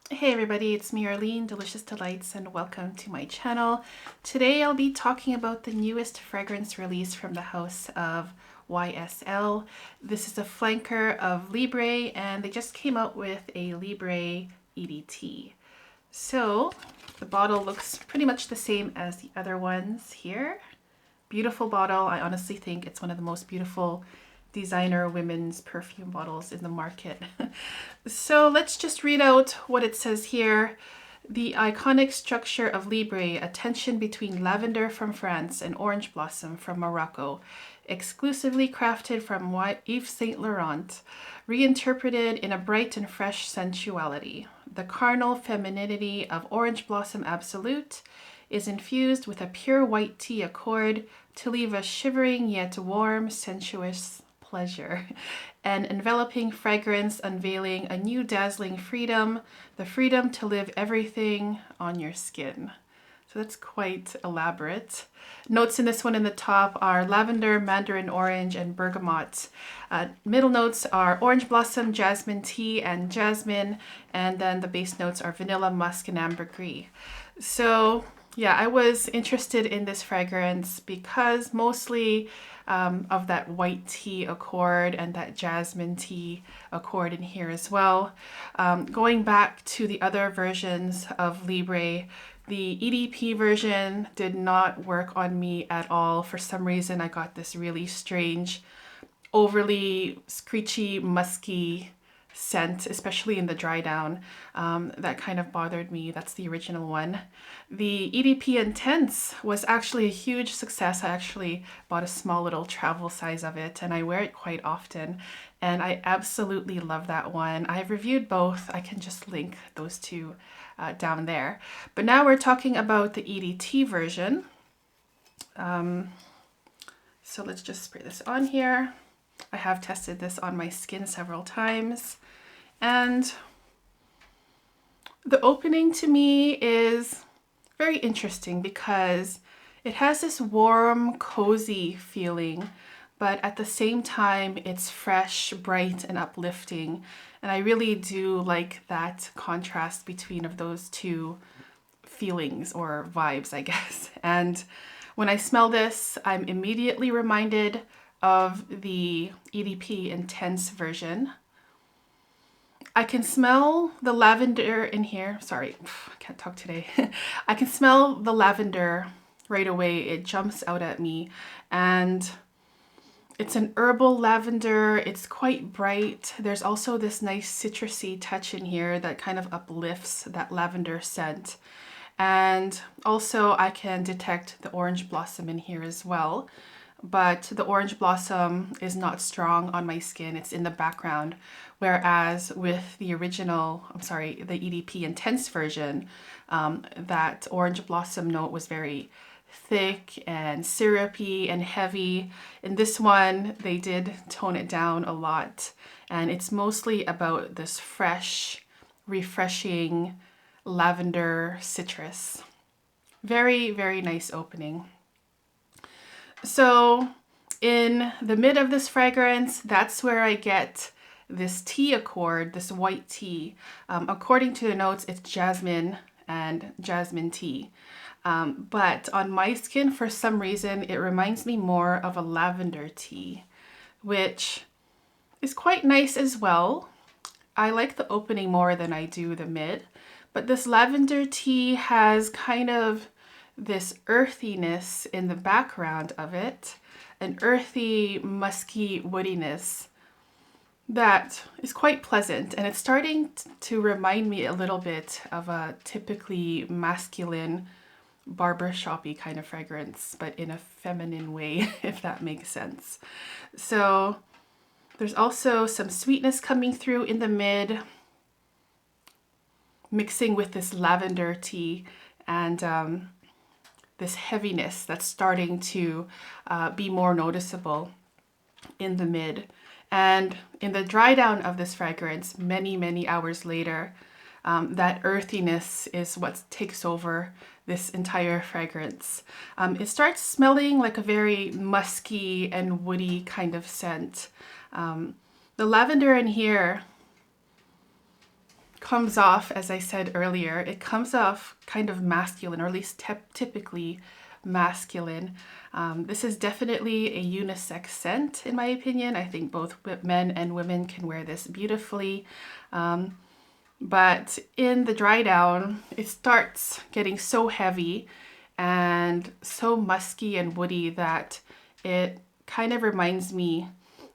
Hey everybody, it's me Arlene, Delicious Delights, and welcome to my channel. Today I'll be talking about the newest fragrance release from the house of YSL. This is a flanker of Libre, and they just came out with a Libre EDT. So the bottle looks pretty much the same as the other ones here. Beautiful bottle. I honestly think it's one of the most beautiful designer women's perfume bottles in the market. So let's just read out what it says here. The iconic structure of Libre, a tension between lavender from France and orange blossom from Morocco, exclusively crafted from Yves Saint Laurent, reinterpreted in a bright and fresh sensuality. The carnal femininity of Orange Blossom Absolute is infused with a pure white tea accord to leave a shivering yet warm, sensuous pleasure. An enveloping fragrance unveiling a new dazzling freedom, the freedom to live everything on your skin. So that's quite elaborate. Notes in this one in the top are lavender, mandarin orange, and bergamot. Middle notes are orange blossom, jasmine tea, and jasmine. And then the base notes are vanilla, musk, and ambergris. So yeah, I was interested in this fragrance because mostly of that white tea accord and that jasmine tea accord in here as well. Going back to the other versions of Libre, the EDP version did not work on me at all. For some reason, I got this really strange, overly screechy, musky scent, especially in the dry down. That kind of bothered me. That's the original one. The EDP Intense was actually a huge success. I actually bought a small little travel size of it and I wear it quite often. And I absolutely love that one. I've reviewed both. I can just link those two down there. But now we're talking about the EDT version. So let's just spray this on here. I have tested this on my skin several times. And the opening to me is very interesting because it has this warm, cozy feeling, but at the same time, it's fresh, bright, and uplifting. And I really do like that contrast between of those two feelings or vibes, I guess. And when I smell this, I'm immediately reminded of the EDP Intense version. I can smell the lavender in here. Sorry, I can't talk today. I can smell the lavender right away. It jumps out at me. And it's an herbal lavender. It's quite bright. There's also this nice citrusy touch in here that kind of uplifts that lavender scent. And also I can detect the orange blossom in here as well. But the orange blossom is not strong on my skin. It's in the background. Whereas with the original, the EDP Intense version, that orange blossom note was very thick and syrupy and heavy. In this one, they did tone it down a lot. And it's mostly about this fresh, refreshing lavender citrus. Very, very nice opening. So in the mid of this fragrance, that's where I get this tea accord, this white tea. According to the notes, it's jasmine and jasmine tea. But on my skin, for some reason, it reminds me more of a lavender tea, which is quite nice as well. I like the opening more than I do the mid, but this lavender tea has kind of this earthiness in the background of it, an earthy, musky woodiness that is quite pleasant. And it's starting to remind me a little bit of a typically masculine barbershop-y kind of fragrance, but in a feminine way, if that makes sense. So there's also some sweetness coming through in the mid, mixing with this lavender tea and this heaviness that's starting to be more noticeable in the mid. And in the dry down of this fragrance, many, many hours later, that earthiness is what takes over this entire fragrance. It starts smelling like a very musky and woody kind of scent. The lavender in here comes off, as I said earlier, it comes off kind of masculine, or at least typically masculine. This is definitely a unisex scent, in my opinion. I think both men and women can wear this beautifully. But in the dry down, it starts getting so heavy and so musky and woody that it kind of reminds me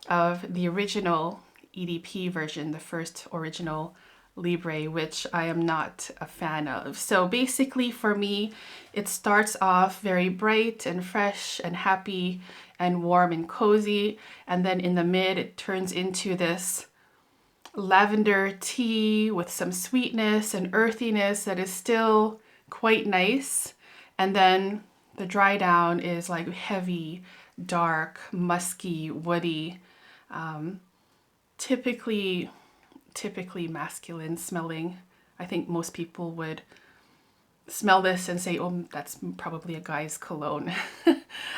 of the original EDP version, the first original Libre, which I am not a fan of. So basically for me, it starts off very bright and fresh and happy and warm and cozy. And then in the mid, it turns into this lavender tea with some sweetness and earthiness that is still quite nice. And then the dry down is like heavy, dark, musky, woody, typically masculine smelling. I think most people would smell this and say, oh, that's probably a guy's cologne.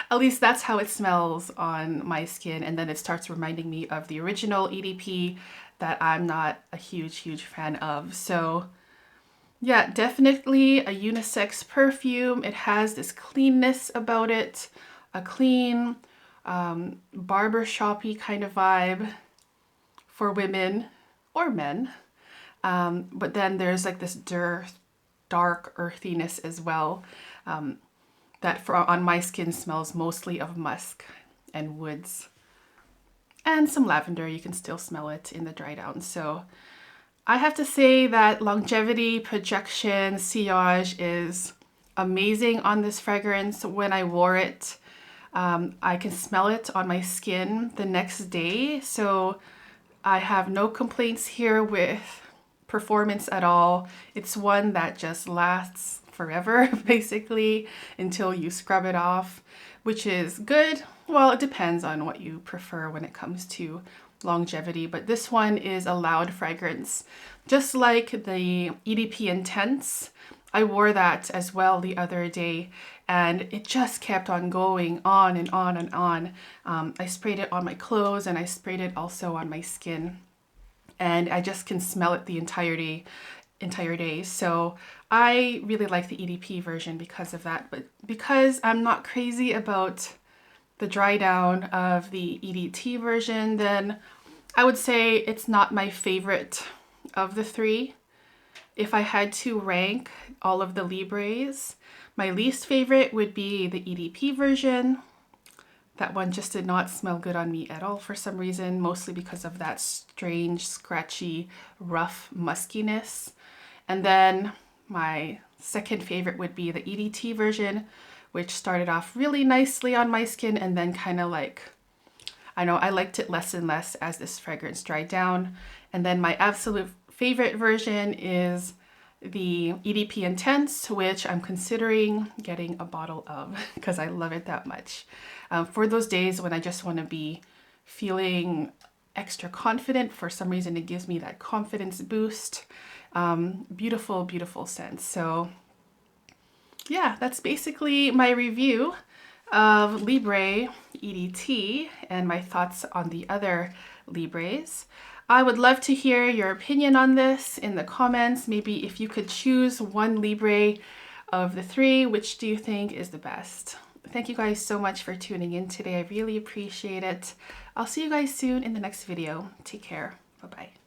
At least that's how it smells on my skin. And then it starts reminding me of the original EDP that I'm not a huge fan of. So yeah, definitely a unisex perfume. It has this cleanness about it, a clean, barbershop-y kind of vibe for women or men. But then there's like this dark earthiness as well, that on my skin smells mostly of musk and woods. And some lavender, you can still smell it in the dry down. So I have to say that longevity, projection, sillage is amazing on this fragrance. When I wore it, I can smell it on my skin the next day. So I have no complaints here with performance at all. It's one that just lasts forever, basically, until you scrub it off, which is good. Well, it depends on what you prefer when it comes to longevity, but this one is a loud fragrance. Just like the EDP Intense, I wore that as well the other day, and it just kept on going on and on and on. I sprayed it on my clothes and I sprayed it also on my skin, and I just can smell it the entire day. So I really like the EDP version because of that, but because I'm not crazy about the dry down of the EDT version, then I would say it's not my favorite of the three. If I had to rank all of the Libres, my least favorite would be the EDP version. That one just did not smell good on me at all for some reason, mostly because of that strange, scratchy, rough muskiness. And then my second favorite would be the EDT version, which started off really nicely on my skin and then kind of like, I know I liked it less and less as this fragrance dried down. And then my absolute favorite version is the EDP Intense, which I'm considering getting a bottle of because I love it that much. For those days when I just want to be feeling extra confident, for some reason it gives me that confidence boost. Beautiful, beautiful scent. So yeah, that's basically my review of Libre EDT and my thoughts on the other Libres. I would love to hear your opinion on this in the comments. Maybe if you could choose one Libre of the three, which do you think is the best? Thank you guys so much for tuning in today. I really appreciate it. I'll see you guys soon in the next video. Take care. Bye-bye.